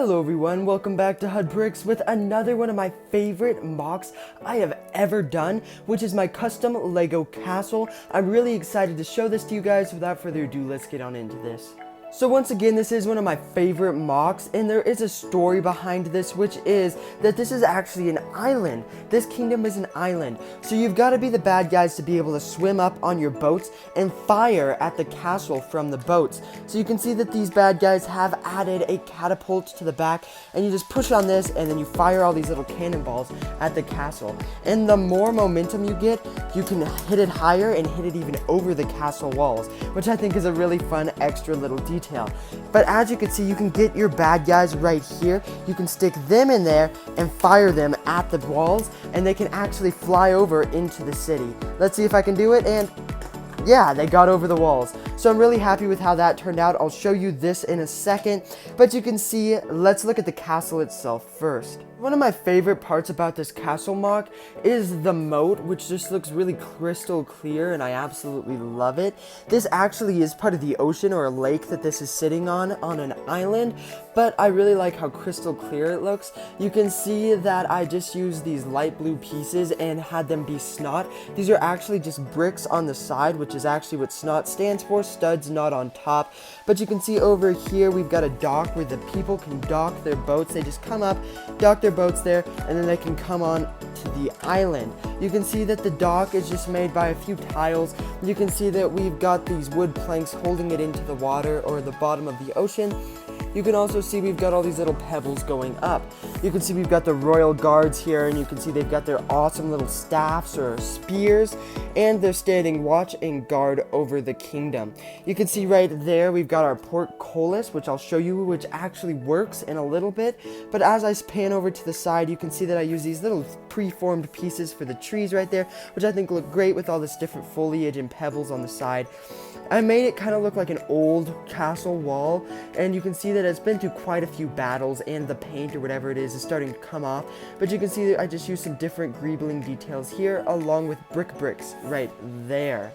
Hello everyone, welcome back to HUD Bricks with another one of my favorite mocks I have ever done, which is my custom Lego castle. I'm really excited to show this to you guys. Without further ado, let's get on into this. So once again, this is one of my favorite mocks, and there is a story behind this, which is that this is actually an island. This kingdom is an island. So you've got to be the bad guys to be able to swim up on your boats and fire at the castle from the boats. So you can see that these bad guys have added a catapult to the back, and you just push on this, and then you fire all these little cannonballs at the castle. And the more momentum you get, you can hit it higher and hit it even over the castle walls, which I think is a really fun extra little detail. But as you can see, you can get your bad guys right here. You can stick them in there and fire them at the walls, and they can actually fly over into the city. Let's see if I can do it, and yeah, they got over the walls. So I'm really happy with how that turned out. I'll show you this in a second, but you can see, let's look at the castle itself first. One of my favorite parts about this castle mock is the moat, which just looks really crystal clear, and I absolutely love it. This actually is part of the ocean or a lake that this is sitting on an island, but I really like how crystal clear it looks. You can see that I just used these light blue pieces and had them be snot. These are actually just bricks on the side, which is actually what snot stands for, studs not on top. But you can see over here we've got a dock where the people can dock their boats. They just come up, dock their boats there, and then they can come on to the island. You can see that the dock is just made by a few tiles. You can see that we've got these wood planks holding it into the water or the bottom of the ocean. You can also see we've got all these little pebbles going up. You can see we've got the royal guards here, and you can see they've got their awesome little staffs or spears, and they're standing watch and guard over the kingdom. You can see right there we've got our portcullis, which I'll show you, which actually works in a little bit. But as I pan over to the side, you can see that I use these little preformed pieces for the trees right there, which I think look great with all this different foliage and pebbles on the side. I made it kind of look like an old castle wall, and you can see that it's been through quite a few battles, and the paint or whatever it is starting to come off. But you can see that I just used some different greebling details here, along with bricks right there.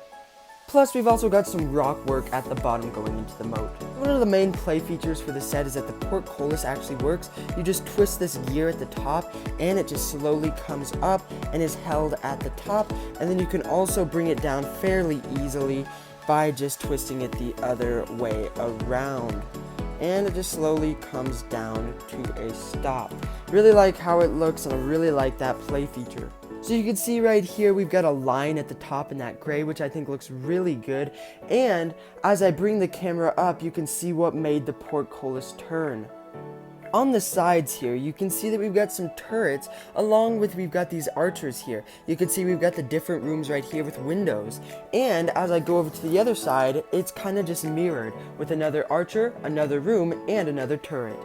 Plus, we've also got some rock work at the bottom going into the moat. One of the main play features for the set is that the portcullis actually works. You just twist this gear at the top, and it just slowly comes up and is held at the top, and then you can also bring it down fairly easily by just twisting it the other way around, and it just slowly comes down to a stop. Really like how it looks, and I really like that play feature. So you can see right here we've got a line at the top in that gray, which I think looks really good, and as I bring the camera up, you can see what made the portcullis turn. On the sides here, you can see that we've got some turrets, along with we've got these archers here. You can see we've got the different rooms right here with windows. And as I go over to the other side, it's kind of just mirrored with another archer, another room, and another turret.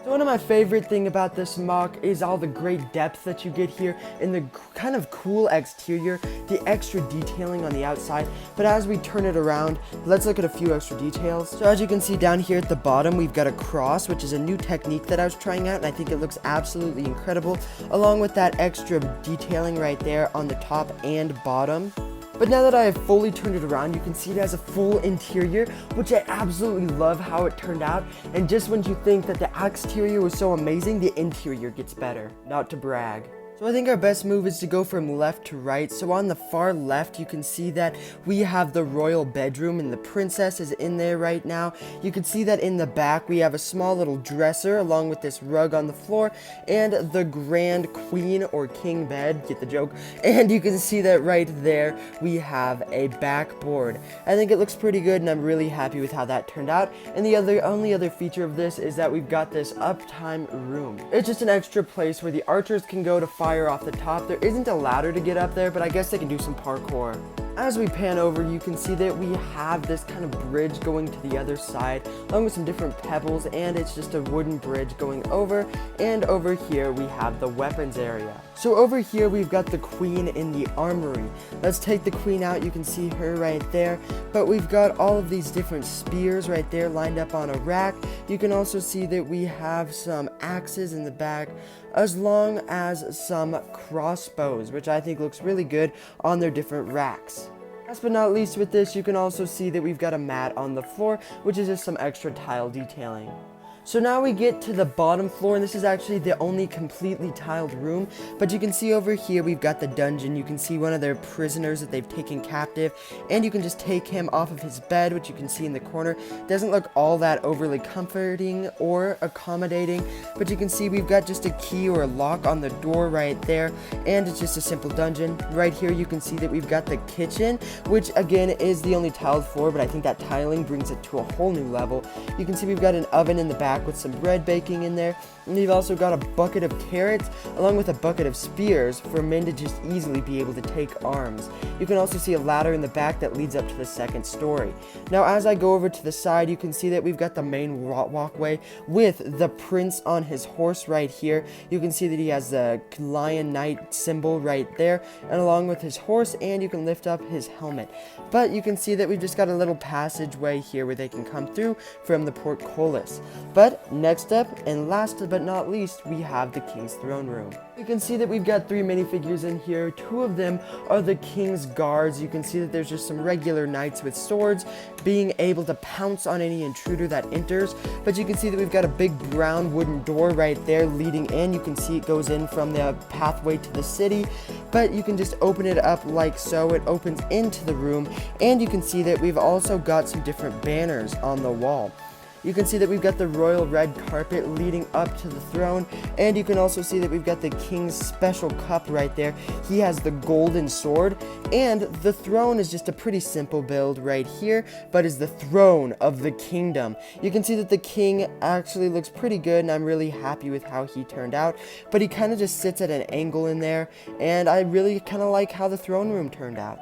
So one of my favorite thing about this mock is all the great depth that you get here and the kind of cool exterior, the extra detailing on the outside. But as we turn it around, let's look at a few extra details. So as you can see down here at the bottom, we've got a cross, which is a new technique that I was trying out, and I think it looks absolutely incredible, along with that extra detailing right there on the top and bottom. But now that I have fully turned it around, you can see it has a full interior, which I absolutely love how it turned out. And just when you think that the exterior was so amazing, the interior gets better. Not to brag. So I think our best move is to go from left to right. So on the far left, you can see that we have the royal bedroom, and the princess is in there right now. You can see that in the back, we have a small little dresser along with this rug on the floor, and the grand queen or king bed, get the joke. And you can see that right there, we have a backboard. I think it looks pretty good, and I'm really happy with how that turned out. And the only other feature of this is that we've got this uptime room. It's just an extra place where the archers can go to fire off the top. There isn't a ladder to get up there, but I guess they can do some parkour. As we pan over, you can see that we have this kind of bridge going to the other side, along with some different pebbles, and it's just a wooden bridge going over, and over here we have the weapons area. So over here we've got the queen in the armory. Let's take the queen out. You can see her right there, but we've got all of these different spears right there lined up on a rack. You can also see that we have some axes in the back, as long as some crossbows, which I think looks really good on their different racks. Last but not least with this, you can also see that we've got a mat on the floor, which is just some extra tile detailing. So now we get to the bottom floor, and this is actually the only completely tiled room, but you can see over here we've got the dungeon. You can see one of their prisoners that they've taken captive, and you can just take him off of his bed, which you can see in the corner. Doesn't look all that overly comforting or accommodating, but you can see we've got just a key or a lock on the door right there, and it's just a simple dungeon. Right here you can see that we've got the kitchen, which again is the only tiled floor, but I think that tiling brings it to a whole new level. You can see we've got an oven in the back with some bread baking in there, and you've also got a bucket of carrots along with a bucket of spears for men to just easily be able to take arms. You can also see a ladder in the back that leads up to the second story. Now as I go over to the side, you can see that we've got the main walkway with the prince on his horse right here. You can see that he has the lion knight symbol right there, and along with his horse, and you can lift up his helmet. But you can see that we've just got a little passageway here where they can come through from the portcullis. But next up, and last but not least, we have the king's throne room. You can see that we've got 3 minifigures in here. 2 of them are the king's guards. You can see that there's just some regular knights with swords being able to pounce on any intruder that enters. But you can see that we've got a big brown wooden door right there leading in. You can see it goes in from the pathway to the city, but you can just open it up like so. It opens into the room, and you can see that we've also got some different banners on the wall. You can see that we've got the royal red carpet leading up to the throne, and you can also see that we've got the king's special cup right there. He has the golden sword, and the throne is just a pretty simple build right here, but is the throne of the kingdom. You can see that the king actually looks pretty good, and I'm really happy with how he turned out, but he kind of just sits at an angle in there, and I really kind of like how the throne room turned out.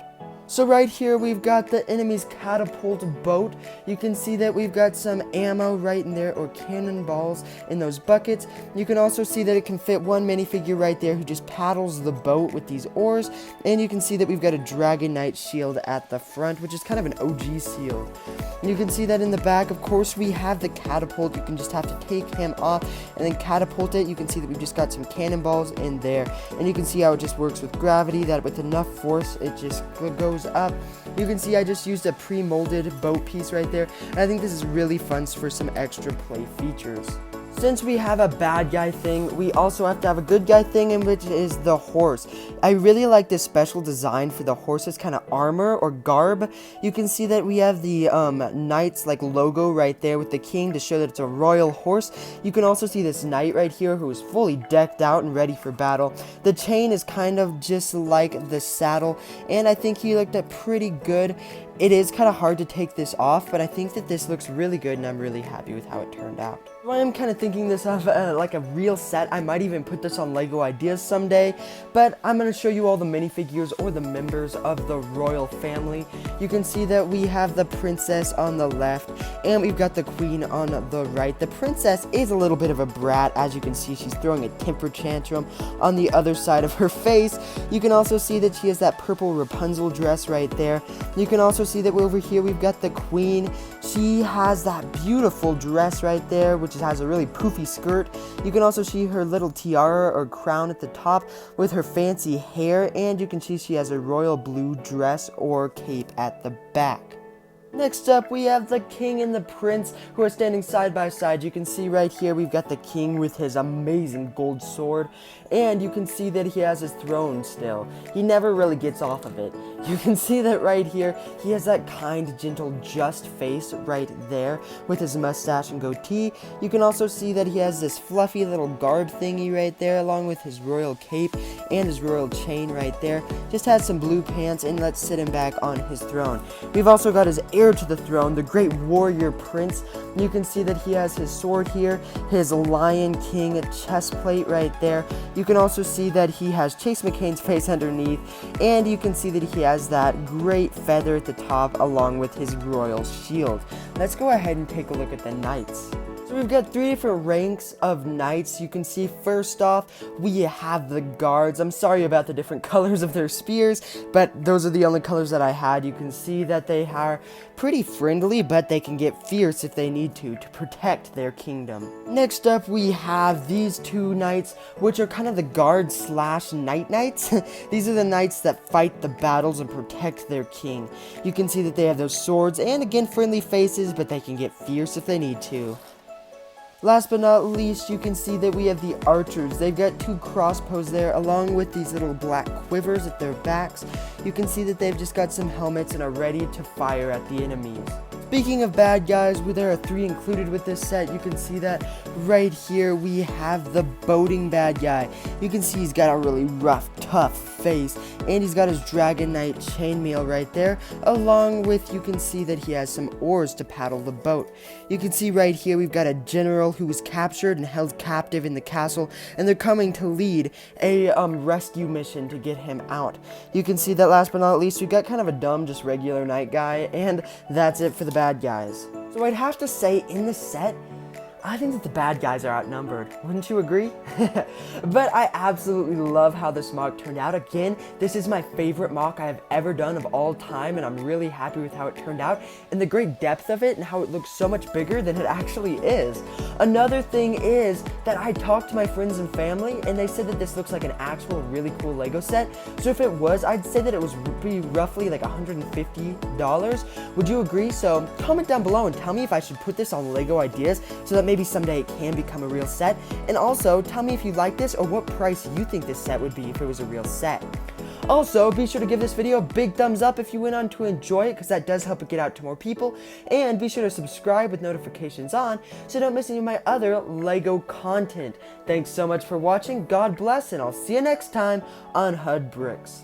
So right here we've got the enemy's Catapult Boat. You can see that we've got some ammo right in there, or cannonballs in those buckets. You can also see that it can fit one minifigure right there who just paddles the boat with these oars. And you can see that we've got a Dragon Knight shield at the front, which is kind of an OG shield. You can see that in the back, of course, we have the catapult. You can just have to take him off and then catapult it. You can see that we've just got some cannonballs in there. And you can see how it just works with gravity, that with enough force, it just goes up. You can see I just used a pre-molded boat piece right there, and I think this is really fun for some extra play features. Since we have a bad guy thing, we also have to have a good guy thing, in which is the horse. I really like this special design for the horse's kind of armor or garb. You can see that we have the knight's like logo right there with the king to show that it's a royal horse. You can also see this knight right here who is fully decked out and ready for battle. The chain is kind of just like the saddle, and I think he looked at pretty good. It is kind of hard to take this off, but I think that this looks really good, and I'm really happy with how it turned out. I am kind of thinking this of like a real set. I might even put this on Lego Ideas someday, but I'm going to show you all the minifigures or the members of the royal family. You can see that we have the princess on the left, and we've got the queen on the right. The princess is a little bit of a brat. As you can see, she's throwing a temper tantrum on the other side of her face. You can also see that she has that purple Rapunzel dress right there. You can also see that over here we've got the queen. She has that beautiful dress right there, which has a really poofy skirt. You can also see her little tiara or crown at the top with her fancy hair, and you can see she has a royal blue dress or cape at the back. Next up, we have the king and the prince who are standing side by side. You can see right here we've got the king with his amazing gold sword, and you can see that he has his throne still. He never really gets off of it. You can see that right here he has that kind, gentle, just face right there with his mustache and goatee. You can also see that he has this fluffy little garb thingy right there, along with his royal cape and his royal chain right there. Just has some blue pants, and let's sit him back on his throne. We've also got his heir to the throne, the great warrior prince. You can see that he has his sword here, his Lion King chest plate right there. You can also see that he has Chase McCain's face underneath, and you can see that he has that great feather at the top along with his royal shield. Let's go ahead and take a look at the knights. So we've got 3 different ranks of knights. You can see first off, we have the guards. I'm sorry about the different colors of their spears, but those are the only colors that I had. You can see that they are pretty friendly, but they can get fierce if they need to protect their kingdom. Next up, we have these 2 knights, which are kind of the guard slash knight knights. These are the knights that fight the battles and protect their king. You can see that they have those swords and again friendly faces, but they can get fierce if they need to. Last but not least, you can see that we have the archers. They've got 2 crossbows there, along with these little black quivers at their backs. You can see that they've just got some helmets and are ready to fire at the enemies. Speaking of bad guys, there are 3 included with this set. You can see that right here we have the boating bad guy. You can see he's got a really rough, tough face, and he's got his Dragon Knight chainmail right there, along with, you can see that he has some oars to paddle the boat. You can see right here we've got a general who was captured and held captive in the castle, and they're coming to lead a rescue mission to get him out. You can see that last but not least, we've got kind of a dumb, just regular knight guy, and that's it for the bad guys. So I'd have to say, in this set, I think that the bad guys are outnumbered. Wouldn't you agree? But I absolutely love how this MOC turned out. Again, this is my favorite MOC I have ever done of all time, and I'm really happy with how it turned out and the great depth of it and how it looks so much bigger than it actually is. Another thing is that I talked to my friends and family, and they said that this looks like an actual really cool Lego set. So if it was, I'd say that it would be roughly like $150. Would you agree? So comment down below and tell me if I should put this on Lego Ideas so that maybe someday it can become a real set. And also, tell me if you like this or what price you think this set would be if it was a real set. Also, be sure to give this video a big thumbs up if you went on to enjoy it, because that does help it get out to more people. And be sure to subscribe with notifications on so don't miss any of my other Lego content. Thanks so much for watching, God bless, and I'll see you next time on HUD Bricks.